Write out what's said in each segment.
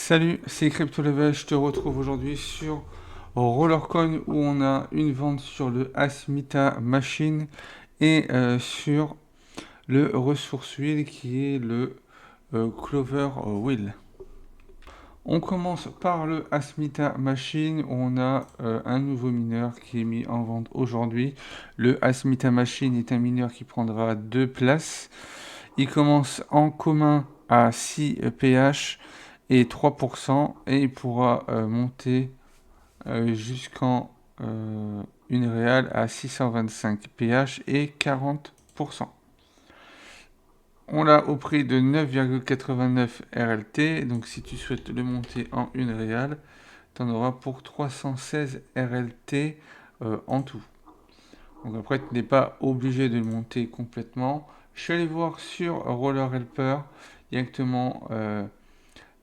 Salut, c'est CryptoLevel, je te retrouve aujourd'hui sur Rollercoin où on a une vente sur le Asmita Machine et sur le Resource Wheel qui est le Clover Wheel. On commence par le Asmita Machine où on a un nouveau mineur qui est mis en vente aujourd'hui. Le Asmita Machine est un mineur qui prendra deux places. Il commence en commun à 6 pH et 3% et il pourra monter jusqu'en une réale à 625 pH et 40%. On l'a au prix de 9,89 RLT, donc si tu souhaites le monter en une réale, tu en auras pour 316 RLT en tout. Donc après, tu n'es pas obligé de le monter complètement. Je suis allé voir sur Roller Helper directement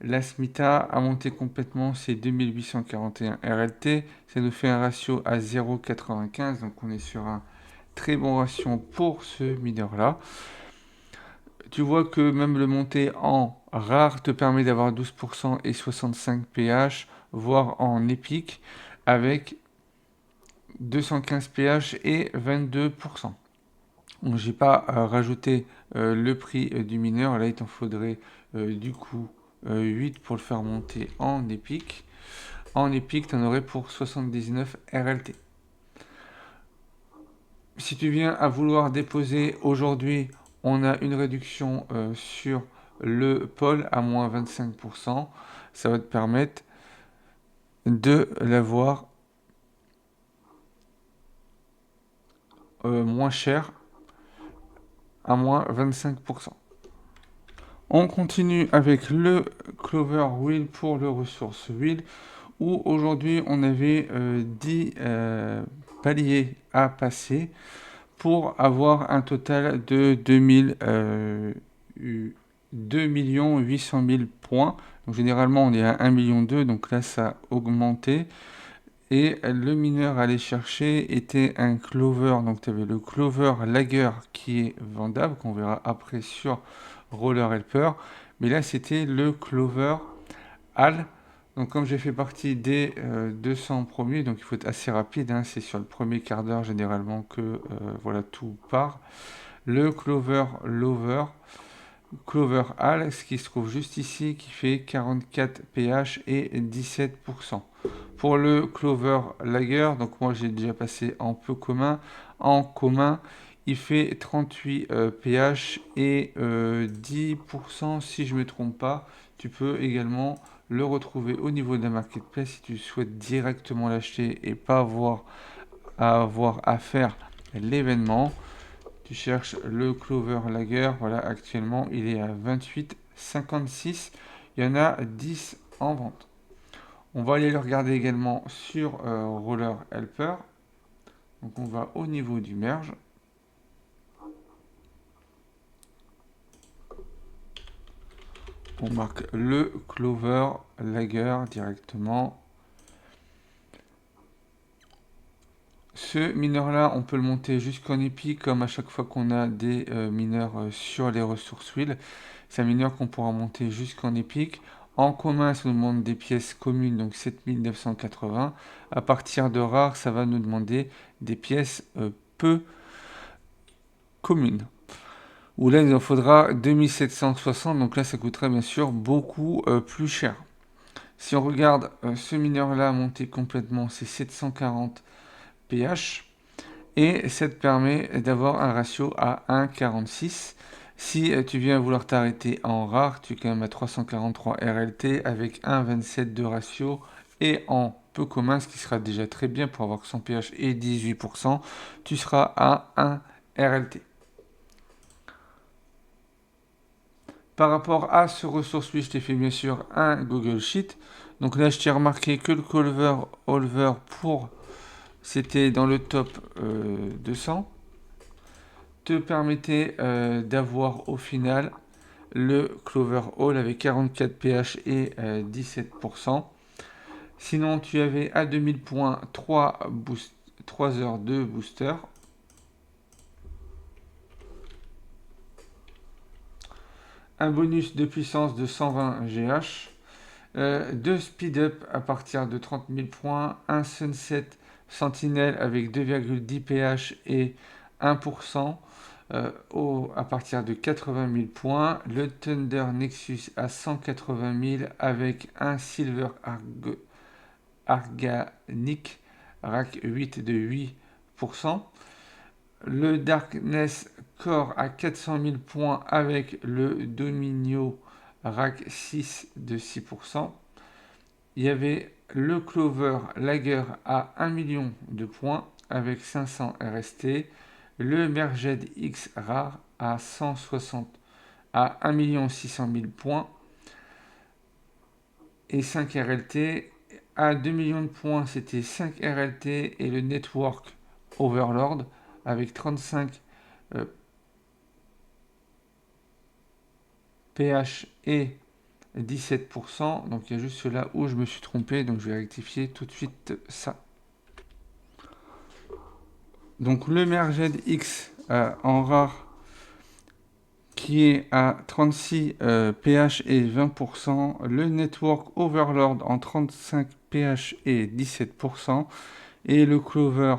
l'Asmita a monté complètement, c'est 2841 RLT. Ça nous fait un ratio à 0,95. Donc on est sur un très bon ratio pour ce mineur-là. Tu vois que même le monter en rare te permet d'avoir 12% et 65 pH, voire en épique, avec 215 pH et 22%. Donc j'ai pas rajouté le prix du mineur. Là, il t'en faudrait du coup 8 pour le faire monter en épique. En épique, tu en aurais pour 79 RLT. Si tu viens à vouloir déposer aujourd'hui, on a une réduction sur le pôle à moins 25%. Ça va te permettre de l'avoir moins cher à moins 25%. On continue avec le Clover Wheel pour le Resource Wheel où aujourd'hui on avait 10 paliers à passer pour avoir un total de 2 800 000 points. Donc généralement on est à 1,2 million, donc là ça a augmenté. Et le mineur à aller chercher était un Clover, donc tu avais le Clover Lager qui est vendable, qu'on verra après sur Roller Helper. Mais là c'était le Clover Al. Donc comme j'ai fait partie des 200 premiers, donc il faut être assez rapide, hein, c'est sur le premier quart d'heure généralement que voilà tout part. Le Clover Lover, Clover Al, ce qui se trouve juste ici, qui fait 44 pH et 17%. Pour le Clover Lager, donc moi j'ai déjà passé en peu commun. En commun, il fait 38 pH et 10% si je ne me trompe pas. Tu peux également le retrouver au niveau de la marketplace si tu souhaites directement l'acheter et pas avoir à faire l'événement. Tu cherches le Clover Lager, voilà actuellement il est à 28,56. Il y en a 10 en vente. On va aller le regarder également sur Roller Helper. Donc on va au niveau du merge. On marque le Clover Lager directement. Ce mineur-là, on peut le monter jusqu'en épi, comme à chaque fois qu'on a des mineurs sur les ressources wheel. C'est un mineur qu'on pourra monter jusqu'en épique. En commun, ça nous demande des pièces communes, donc 7980. À partir de rares, ça va nous demander des pièces peu communes. Où là, il en faudra 2760, donc là, ça coûtera bien sûr beaucoup plus cher. Si on regarde ce mineur-là monté complètement, c'est 740 pH. Et ça te permet d'avoir un ratio à 1,46. Si tu viens vouloir t'arrêter en rare, tu es quand même à 343 RLT avec 1,27 de ratio et en peu commun, ce qui sera déjà très bien pour avoir 100 pH et 18%, tu seras à 1 RLT. Par rapport à ce ressource, oui, je t'ai fait bien sûr un Google Sheet. Donc là, je t'ai remarqué que le Clover Holver c'était dans le top 200. Te permettait d'avoir au final le Clover Hall avec 44 pH et 17%. Sinon, tu avais à 2000 points 3 heures de booster. Un bonus de puissance de 120 GH 2 speed-up à partir de 30 000 points, un Sunset Sentinel avec 2,10 pH et 1% à partir de 80 000 points, le Thunder Nexus à 180 000 avec un Silver Organic Rack 8 de 8%, le Darkness Core à 400 000 points avec le Domino Rack 6 de 6%. Il y avait le Clover Lager à 1 million de points avec 500 RST, le Merged X Rare à 1 600 000 points et 5 RLT. À 2 millions de points, c'était 5 RLT et le Network Overlord avec 35 pH et 17%. Donc il y a juste là où je me suis trompé, donc je vais rectifier tout de suite ça. Donc le Merged X en rare qui est à 36 pH et 20%, le Network Overlord en 35 pH et 17%, et le Clover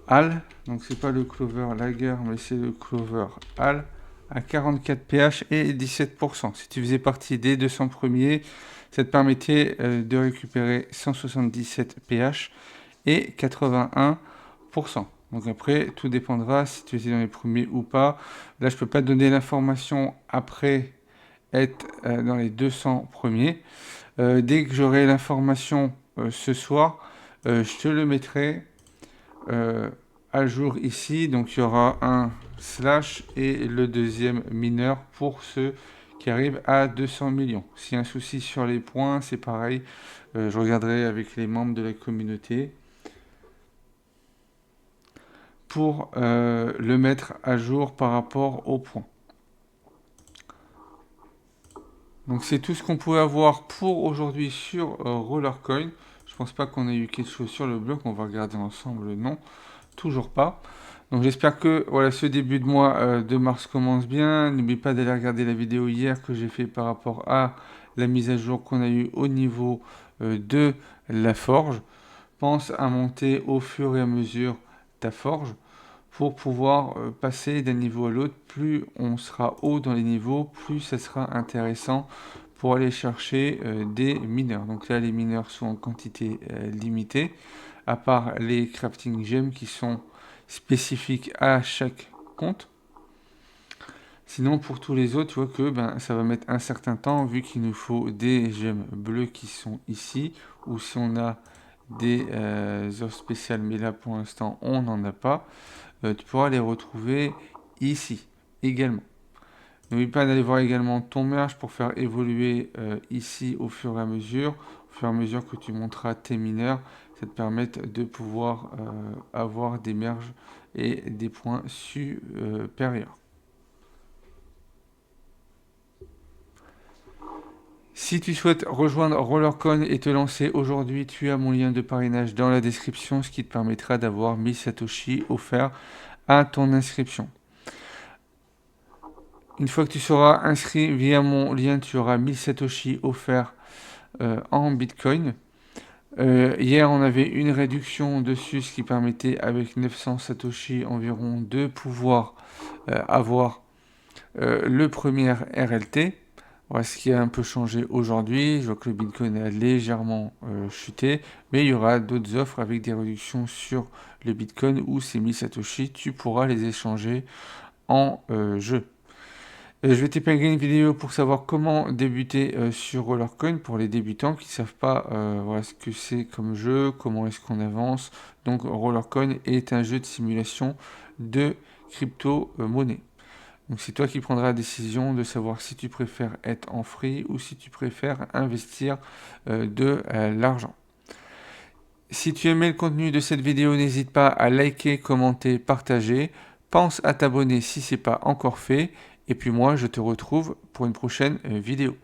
Al, donc c'est pas le Clover Lager, mais c'est le Clover Al, à 44 pH et 17%. Si tu faisais partie des 200 premiers, ça te permettait de récupérer 177 pH et 81%. Donc après, tout dépendra si tu étais dans les premiers ou pas. Là, je peux pas te donner l'information après être dans les 200 premiers. Dès que j'aurai l'information ce soir, je te le mettrai à jour ici. Donc il y aura un slash et le deuxième mineur pour ceux qui arrivent à 200 millions. S'il y a un souci sur les points, c'est pareil. Je regarderai avec les membres de la communauté pour le mettre à jour par rapport aux points. Donc c'est tout ce qu'on pouvait avoir pour aujourd'hui sur Rollercoin. Je pense pas qu'on ait eu quelque chose sur le bloc. On va regarder ensemble. Non, toujours pas. Donc j'espère que voilà, ce début de mois de mars commence bien. N'oublie pas d'aller regarder la vidéo hier que j'ai fait par rapport à la mise à jour qu'on a eu au niveau de la forge. Pense à monter au fur et à mesure ta forge pour pouvoir passer d'un niveau à l'autre. Plus on sera haut dans les niveaux, plus ça sera intéressant pour aller chercher des mineurs. Donc là, les mineurs sont en quantité limitée, à part les crafting gems qui sont spécifiques à chaque compte. Sinon, pour tous les autres, tu vois que ça va mettre un certain temps, vu qu'il nous faut des gemmes bleues qui sont ici, ou si on a des offres spéciales, mais là pour l'instant on n'en a pas. Tu pourras les retrouver ici également. N'oublie pas d'aller voir également ton merge pour faire évoluer ici au fur et à mesure. Au fur et à mesure que tu monteras tes mineurs, ça te permet de pouvoir avoir des merges et des points supérieurs. Si tu souhaites rejoindre Rollercoin et te lancer aujourd'hui, tu as mon lien de parrainage dans la description, ce qui te permettra d'avoir 1000 Satoshi offerts à ton inscription. Une fois que tu seras inscrit via mon lien, tu auras 1000 Satoshi offerts en Bitcoin. Hier, on avait une réduction dessus, ce qui permettait avec 900 Satoshi environ de pouvoir avoir le premier RLT. Voilà ce qui a un peu changé aujourd'hui. Je vois que le Bitcoin a légèrement chuté, mais il y aura d'autres offres avec des réductions sur le Bitcoin où ces 1000 Satoshi, tu pourras les échanger en jeu. Je vais t'épingler une vidéo pour savoir comment débuter sur Rollercoin pour les débutants qui ne savent pas voilà ce que c'est comme jeu, comment est-ce qu'on avance. Donc Rollercoin est un jeu de simulation de crypto-monnaie. Donc c'est toi qui prendras la décision de savoir si tu préfères être en free ou si tu préfères investir de l'argent. Si tu aimais le contenu de cette vidéo, n'hésite pas à liker, commenter, partager. Pense à t'abonner si ce n'est pas encore fait. Et puis moi, je te retrouve pour une prochaine vidéo.